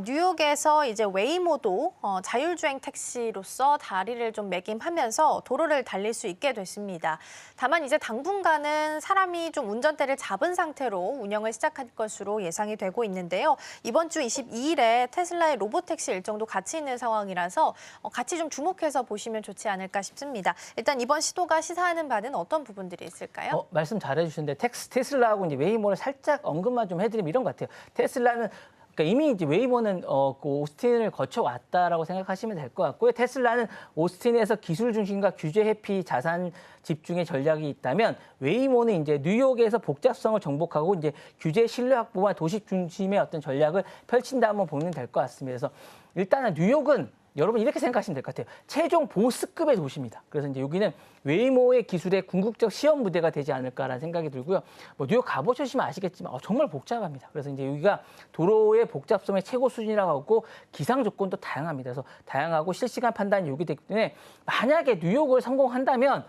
뉴욕에서 이제 웨이모도 자율주행 택시로서 다리를 좀 매김하면서 도로를 달릴 수 있게 됐습니다. 다만 이제 당분간은 사람이 좀 운전대를 잡은 상태로 운영을 시작할 것으로 예상이 되고 있는데요. 이번 주 22일에 테슬라의 로보택시 일정도 같이 있는 상황이라서 같이 좀 주목해서 보시면 좋지 않을까 싶습니다. 일단 이번 시도가 시사하는 바는 어떤 부분들이 있을까요? 말씀 잘해주셨는데 테슬라하고 이제 웨이모를 살짝 언급만 좀 해드리면 이런 것 같아요. 테슬라는 그러니까 이미 이제 웨이모는 그 오스틴을 거쳐 왔다라고 생각하시면 될 것 같고요. 테슬라는 오스틴에서 기술 중심과 규제 회피, 자산 집중의 전략이 있다면 웨이모는 이제 뉴욕에서 복잡성을 정복하고 이제 규제 신뢰 확보와 도시 중심의 어떤 전략을 펼친다 한번 보면 될 것 같습니다. 그래서 일단은 뉴욕은 여러분 이렇게 생각하시면 될 것 같아요. 최종 보스급의 도시입니다. 그래서 이제 여기는 웨이모의 기술의 궁극적 시험 무대가 되지 않을까라는 생각이 들고요. 뭐 뉴욕 가보시면 아시겠지만 정말 복잡합니다. 그래서 이제 여기가 도로의 복잡성의 최고 수준이라고 하고 기상 조건도 다양합니다. 그래서 다양하고 실시간 판단이 요구되기 때문에 만약에 뉴욕을 성공한다면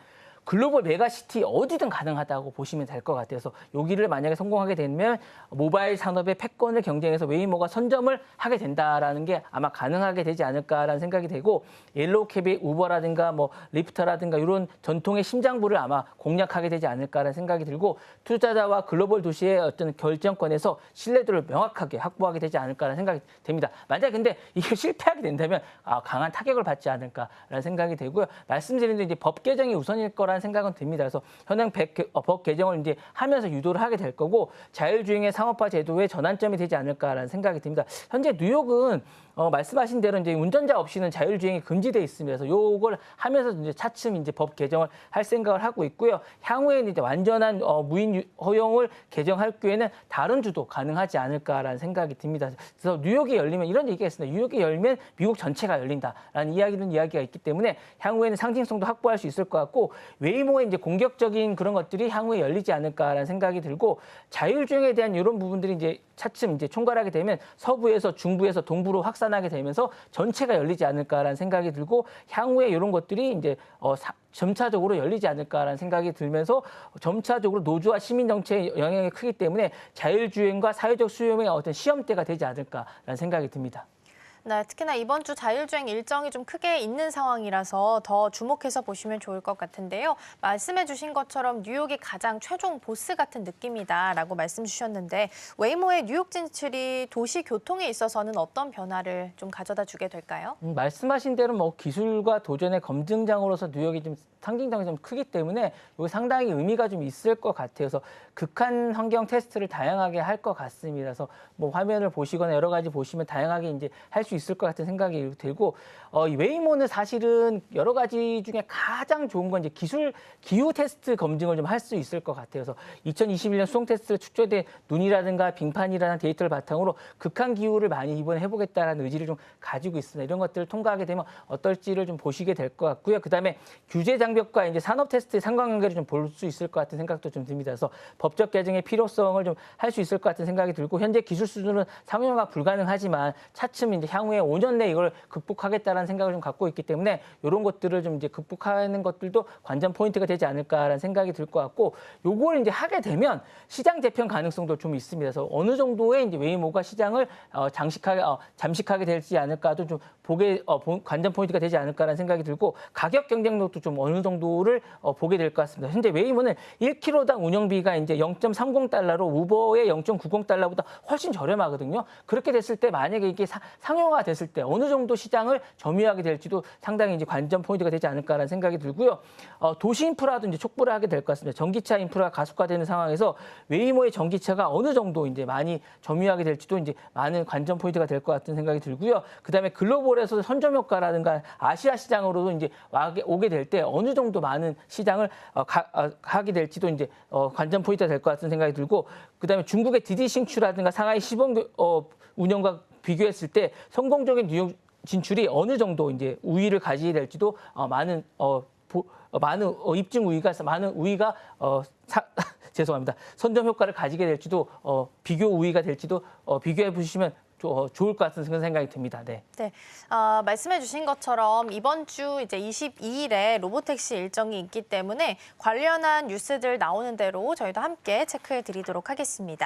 글로벌 메가시티 어디든 가능하다고 보시면 될 것 같아서 여기를 만약에 성공하게 되면 모바일 산업의 패권을 경쟁해서 웨이모가 선점을 하게 된다라는 게 아마 가능하게 되지 않을까라는 생각이 되고 옐로우캡이 우버라든가 뭐 리프트라든가 이런 전통의 심장부를 아마 공략하게 되지 않을까라는 생각이 들고 투자자와 글로벌 도시의 어떤 결정권에서 신뢰도를 명확하게 확보하게 되지 않을까라는 생각이 됩니다. 만약에 근데 이게 실패하게 된다면 강한 타격을 받지 않을까라는 생각이 되고요. 말씀드린 대로 이제 법 개정이 우선일 거라는 생각은 듭니다. 그래서 현행 법 개정을 이제 하면서 유도를 하게 될 거고 자율주행의 상업화 제도의 전환점이 되지 않을까라는 생각이 듭니다. 현재 뉴욕은 말씀하신 대로 이제 운전자 없이는 자율주행이 금지돼 있습니다. 그래서 요걸 하면서 이제 차츰 이제 법 개정을 할 생각을 하고 있고요. 향후에는 이제 완전한 무인 허용을 개정할 경우에는 다른 주도 가능하지 않을까라는 생각이 듭니다. 그래서 뉴욕이 열리면 이런 얘기가 있습니다. 뉴욕이 열리면 미국 전체가 열린다라는 이야기가 있기 때문에 향후에는 상징성도 확보할 수 있을 것 같고 웨이모의 이제 공격적인 그런 것들이 향후에 열리지 않을까라는 생각이 들고 자율주행에 대한 이런 부분들이 이제 차츰 이제 총괄하게 되면 서부에서 중부에서 동부로 확산하게 되면서 전체가 열리지 않을까라는 생각이 들고 향후에 이런 것들이 이제 점차적으로 열리지 않을까라는 생각이 들면서 점차적으로 노조와 시민 정치의 영향이 크기 때문에 자율주행과 사회적 수용의 어떤 시험대가 되지 않을까라는 생각이 듭니다. 네, 특히나 이번 주 자율주행 일정이 좀 크게 있는 상황이라서 더 주목해서 보시면 좋을 것 같은데요. 말씀해 주신 것처럼 뉴욕이 가장 최종 보스 같은 느낌이다라고 말씀 주셨는데 웨이모의 뉴욕 진출이 도시 교통에 있어서는 어떤 변화를 좀 가져다 주게 될까요? 말씀하신 대로 뭐 기술과 도전의 검증장으로서 뉴욕이 좀 상징성이 좀 크기 때문에 이거 상당히 의미가 좀 있을 것 같아요. 그래서 극한 환경 테스트를 다양하게 할 것 같습니다. 그래서 뭐 화면을 보시거나 여러 가지 보시면 다양하게 이제 할 수 있을 것 같은 생각이 들고 이 웨이모는 사실은 여러 가지 중에 가장 좋은 건 이제 기후 테스트 검증을 좀 할 수 있을 것 같아요. 그래서 2021년 수송 테스트에 축적된 눈이라든가 빙판이라는 데이터를 바탕으로 극한 기후를 많이 이번에 해보겠다는 의지를 좀 가지고 있습니다. 이런 것들을 통과하게 되면 어떨지를 좀 보시게 될 것 같고요. 그다음에 규제 장벽과 이제 산업 테스트의 상관관계를 좀 볼 수 있을 것 같은 생각도 좀 듭니다. 그래서 법적 개정의 필요성을 좀 할 수 있을 것 같은 생각이 들고 현재 기술 수준은 상용화가 불가능하지만 차츰 이제 향후에 5년 내에 이걸 극복하겠다는 생각을 좀 갖고 있기 때문에 이런 것들을 좀 이제 극복하는 것들도 관전 포인트가 되지 않을까라는 생각이 들 것 같고 요걸 이제 하게 되면 시장 재편 가능성도 좀 있습니다. 그래서 어느 정도의 이제 웨이모가 시장을 잠식하게 될지 않을까도 좀 관전 포인트가 되지 않을까라는 생각이 들고 가격 경쟁력도 좀 어느 정도를 보게 될 것 같습니다. 현재 웨이모는 1km당 운영비가 이제 0.30달러로 우버의 0.90달러보다 훨씬 저렴하거든요. 그렇게 됐을 때 만약에 이게 상용화 됐을 때 어느 정도 시장을 점유하게 될지도 상당히 이제 관전 포인트가 되지 않을까라는 생각이 들고요. 도시 인프라도 이제 촉구를 하게 될 것 같습니다. 전기차 인프라가 가속화되는 상황에서 웨이모의 전기차가 어느 정도 이제 많이 점유하게 될지도 이제 많은 관전 포인트가 될 것 같은 생각이 들고요. 그다음에 글로벌에서 선점 효과라든가 아시아 시장으로도 이제 오게 될 때 어느 정도 많은 시장을 하게 될지도 이제 관전 포인트가 될 것 같은 생각이 들고 그다음에 중국의 디디 싱추라든가 상하이 시범 운영과 비교했을 때 성공적인 뉴욕 진출이 어느 정도 이제 우위를 가지게 될지도 많은 입증 우위가 많은 우위가 죄송합니다. 선점 효과를 가지게 될지도 비교 우위가 될지도 비교해 보시면 좋을 것 같은 생각이 듭니다. 네. 네, 말씀해 주신 것처럼 이번 주 이제 22일에 로보택시 일정이 있기 때문에 관련한 뉴스들 나오는 대로 저희도 함께 체크해 드리도록 하겠습니다.